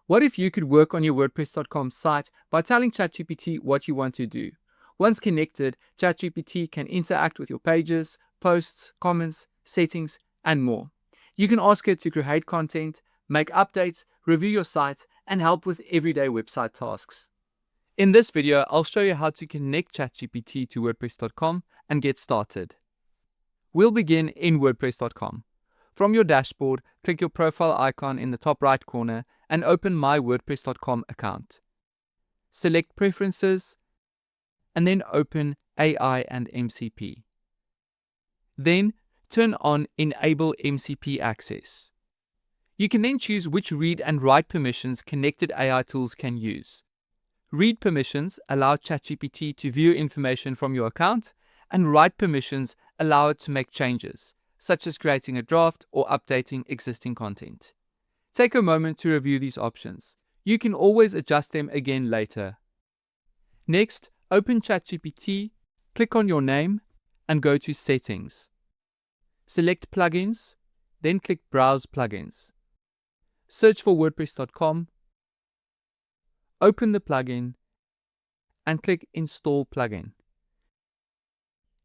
What if you could work on your WordPress.com site by telling ChatGPT what you want to do? Once connected, ChatGPT can interact with your pages, posts, comments, settings, and more. You can ask it to create content, make updates, review your site, and help with everyday website tasks. In this video, I'll show you how to connect ChatGPT to WordPress.com and get started. We'll begin in WordPress.com. From your dashboard, click your profile icon in the top right corner and open My WordPress.com account. Select Preferences and then open AI and MCP. Then turn on Enable MCP Access. You can then choose which read and write permissions connected AI tools can use. Read permissions allow ChatGPT to view information from your account, and write permissions allow it to make changes, such as creating a draft or updating existing content. Take a moment to review these options. You can always adjust them again later. Next, open ChatGPT, click on your name, and go to Settings. Select Plugins, then click Browse Plugins. Search for WordPress.com, open the plugin, and click Install Plugin.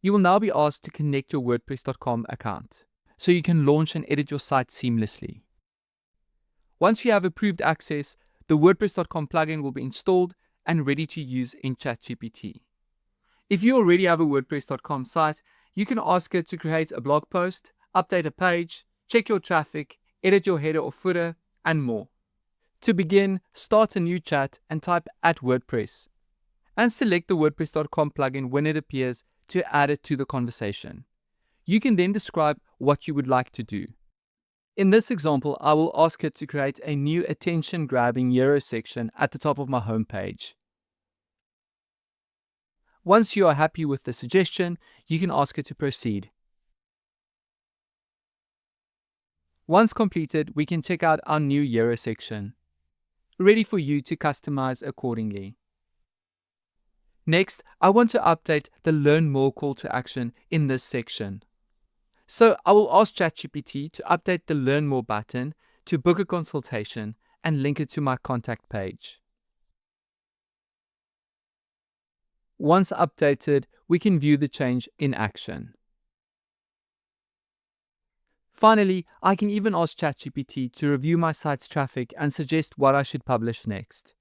You will now be asked to connect your WordPress.com account, so you can launch and edit your site seamlessly. Once you have approved access, the WordPress.com plugin will be installed and ready to use in ChatGPT. If you already have a WordPress.com site, you can ask it to create a blog post, update a page, check your traffic, edit your header or footer, and more. To begin, start a new chat and type @WordPress, and select the WordPress.com plugin when it appears to add it to the conversation. You can then describe what you would like to do. In this example, I will ask it to create a new attention-grabbing hero section at the top of my homepage. Once you are happy with the suggestion, you can ask it to proceed. Once completed, we can check out our new hero section, ready for you to customize accordingly. Next, I want to update the Learn More call to action in this section. So I will ask ChatGPT to update the Learn More button to book a consultation and link it to my contact page. Once updated, we can view the change in action. Finally, I can even ask ChatGPT to review my site's traffic and suggest what I should publish next.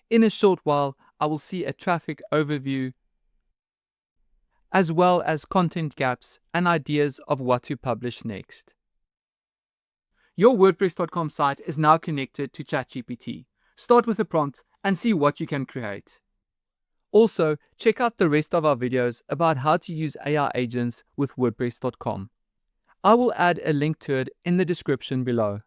In a short while, I will see a traffic overview, as well as content gaps and ideas of what to publish next. Your WordPress.com site is now connected to ChatGPT. Start with a prompt and see what you can create. Also, check out the rest of our videos about how to use AI agents with WordPress.com. I will add a link to it in the description below.